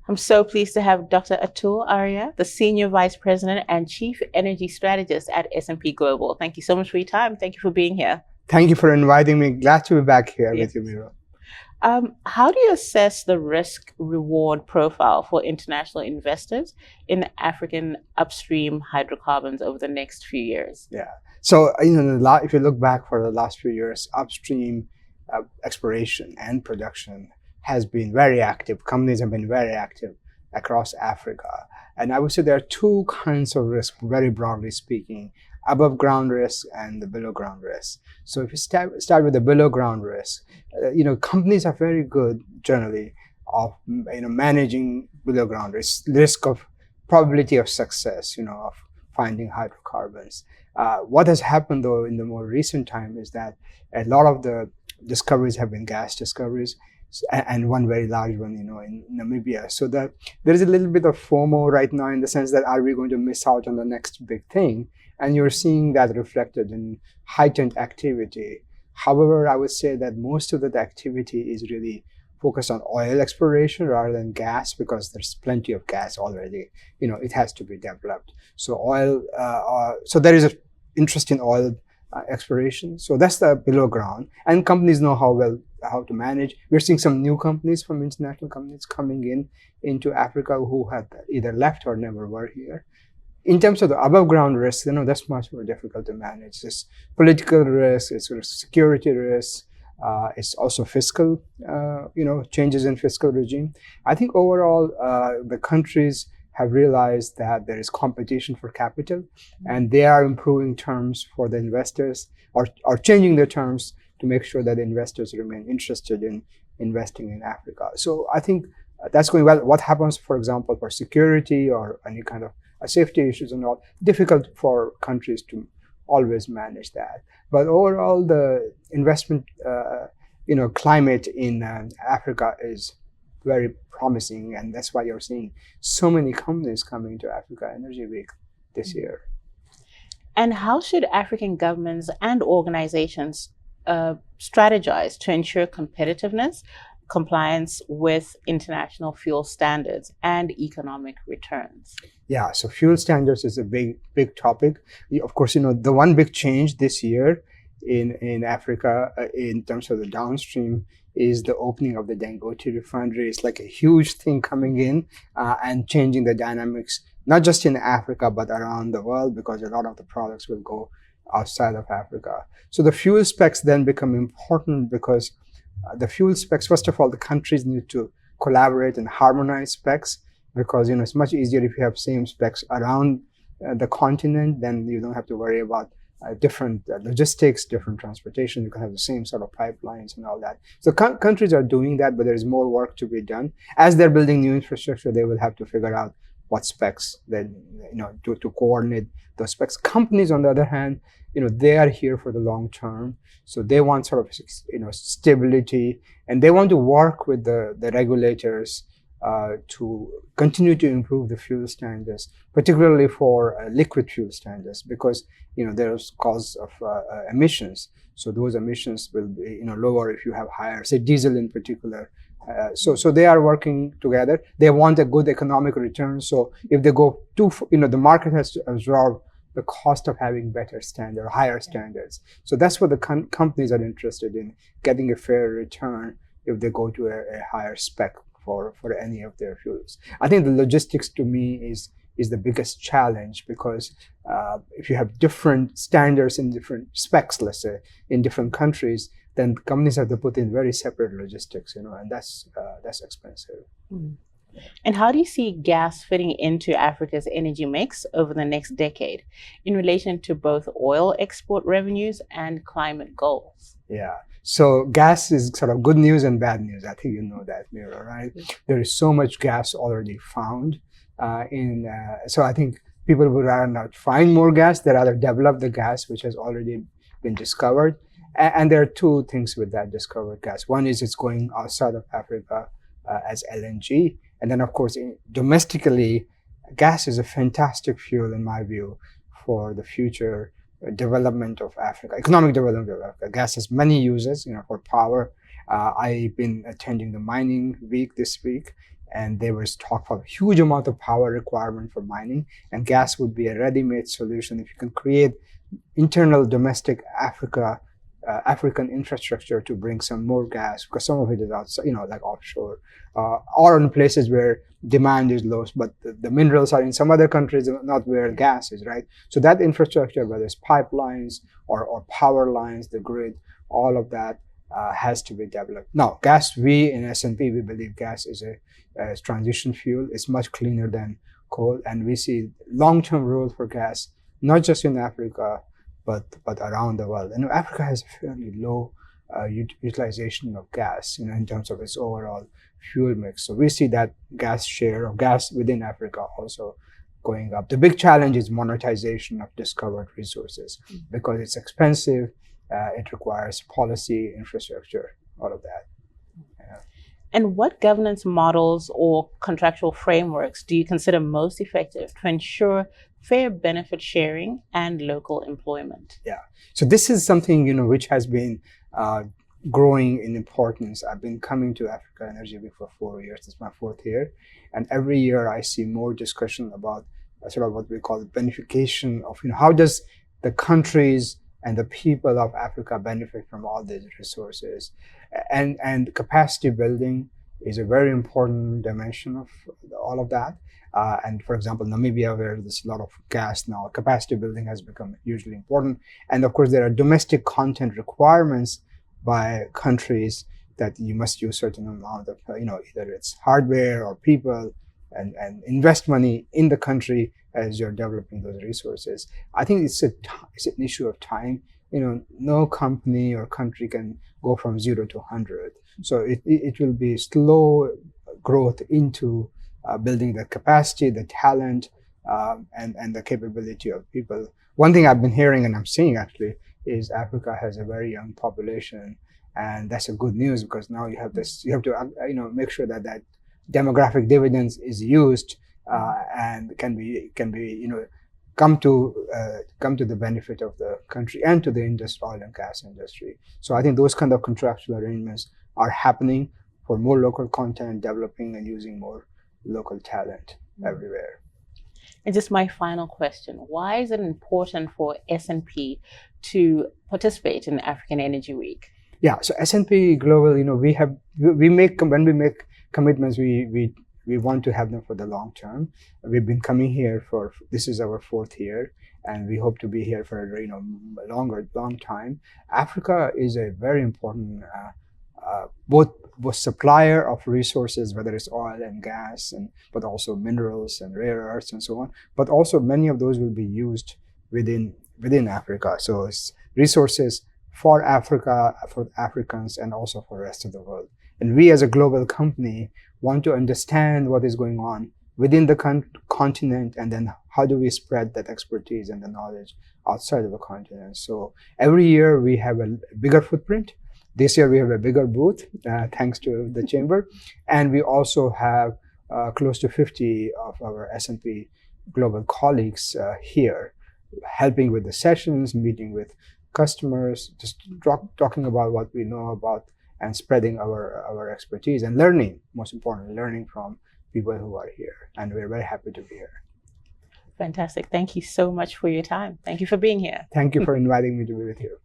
I'm so pleased to have Dr. Atul Arya, the Senior Vice President and Chief Energy Strategist at S&P Global. Thank you so much for your time. Thank you for being here. Thank you for inviting me. Glad to be back here with you, Miro. How do you assess the risk-reward profile for international investors in African upstream hydrocarbons over the next few years? Yeah. So, if you look back for the last few years, upstream exploration and production has been very active. Companies have been very active across Africa. And I would say there are two kinds of risk, very broadly speaking, above ground risk and the below ground risk. So if you start with the below ground risk, companies are very good generally of managing below ground risk of probability of success, of finding hydrocarbons. What has happened though in the more recent time is that a lot of the discoveries have been gas discoveries, and one very large one, in Namibia. So that there is a little bit of FOMO right now in the sense that are we going to miss out on the next big thing? And you're seeing that reflected in heightened activity. However, I would say that most of that activity is really focused on oil exploration rather than gas, because there's plenty of gas already. It has to be developed. So so there is an interest in oil exploration. So that's the below ground, and companies know how to manage. We're seeing some new companies from international companies coming into Africa who have either left or never were here. In terms of the above ground risk, that's much more difficult to manage. It's political risk, it's sort of security risk, it's also fiscal, changes in fiscal regime. I think overall, the countries have realized that there is competition for capital, and they are improving terms for the investors or changing their terms to make sure that investors remain interested in investing in Africa. So I think that's going well. What happens, for example, for security or any kind of safety issues and all, difficult for countries to always manage that. But overall, the investment climate in Africa is very promising, and that's why you're seeing so many companies coming to Africa Energy Week this year. And how should African governments and organizations strategize to ensure competitiveness, compliance with international fuel standards, and economic returns? Yeah, so fuel standards is a big topic. Of course, the one big change this year in Africa in terms of the downstream is the opening of the Dangote refinery. It's like a huge thing coming in and changing the dynamics, not just in Africa, but around the world, because a lot of the products will go outside of Africa. So the fuel specs then become important because the fuel specs, first of all, the countries need to collaborate and harmonize specs, because it's much easier if you have same specs around the continent. Then you don't have to worry about different logistics, different transportation. You can have the same sort of pipelines and all that. So countries are doing that, but there's more work to be done. As they're building new infrastructure, they will have to figure out what specs that to coordinate those specs. Companies, on the other hand, they are here for the long term, so they want sort of stability, and they want to work with the regulators to continue to improve the fuel standards, particularly for liquid fuel standards, because there's cause of emissions. So those emissions will be lower if you have higher, say diesel in particular. So they are working together. They want a good economic return. So if they go too, the market has to absorb the cost of having better standard, higher standards. So that's what the companies are interested in, getting a fair return if they go to a higher spec for any of their fuels. I think the logistics to me is the biggest challenge, because if you have different standards in different specs, let's say, in different countries, then companies have to put in very separate logistics, and that's expensive. Mm. And how do you see gas fitting into Africa's energy mix over the next decade in relation to both oil export revenues and climate goals? Yeah. So gas is sort of good news and bad news. I think you know that, Mira, right? There is so much gas already found. So I think people would rather not find more gas, they'd rather develop the gas which has already been discovered. And there are two things with that discovered gas. One is it's going outside of Africa as LNG. And then, of course, domestically, gas is a fantastic fuel, in my view, for the future development of Africa, economic development of Africa. Gas has many uses, for power. I've been attending the mining week this week, and there was talk of a huge amount of power requirement for mining, and gas would be a ready-made solution if you can create internal domestic African infrastructure to bring some more gas, because some of it is outside, like offshore, or in places where demand is low, but the minerals are in some other countries, not where gas is, right? So that infrastructure, whether it's pipelines or power lines, the grid, all of that has to be developed. Now, gas, we in S&P, we believe gas is a transition fuel. It's much cleaner than coal, and we see long-term role for gas, not just in Africa, but around the world. And Africa has a fairly low utilization of gas, in terms of its overall fuel mix. So we see that gas share of gas within Africa also going up. The big challenge is monetization of discovered resources, because it's expensive, it requires policy, infrastructure, all of that. Yeah. And what governance models or contractual frameworks do you consider most effective to ensure fair benefit sharing and local employment? Yeah, so this is something which has been growing in importance. I've been coming to Africa Energy Week for 4 years. This is my 4th year, and every year I see more discussion about sort of what we call the beneficiation of how does the countries and the people of Africa benefit from all these resources, and capacity building is a very important dimension of all of that. And for example, Namibia, where there's a lot of gas now, capacity building has become hugely important. And of course, there are domestic content requirements by countries that you must use certain amount of, either it's hardware or people, and invest money in the country as you're developing those resources. I think it's an issue of time. No company or country can go from 0 to 100. So it will be slow growth into building the capacity, the talent, and the capability of people. One thing I've been hearing, and I'm seeing actually, is Africa has a very young population, and that's a good news, because now you have this. You have to make sure that demographic dividends is used and can be come to the benefit of the country and to the oil and gas industry. So I think those kind of contractual arrangements are happening for more local content, developing and using more local talent everywhere. And just my final question, why is it important for S&P to participate in African Energy Week? Yeah, so S&P Global, when we make commitments, we want to have them for the long term. We've been coming here this is our 4th year, and we hope to be here for a long time. Africa is a very important both supplier of resources, whether it's oil and gas, but also minerals and rare earths and so on. But also many of those will be used within Africa. So it's resources for Africa, for Africans, and also for the rest of the world. And we as a global company want to understand what is going on within the continent, and then how do we spread that expertise and the knowledge outside of the continent. So every year we have a bigger footprint. This year we have a bigger booth, thanks to the chamber. And we also have close to 50 of our S&P Global colleagues here, helping with the sessions, meeting with customers, just talking about what we know about and spreading our expertise and learning, most importantly, learning from people who are here. And we're very happy to be here. Fantastic. Thank you so much for your time. Thank you for being here. Thank you for inviting me to be with you.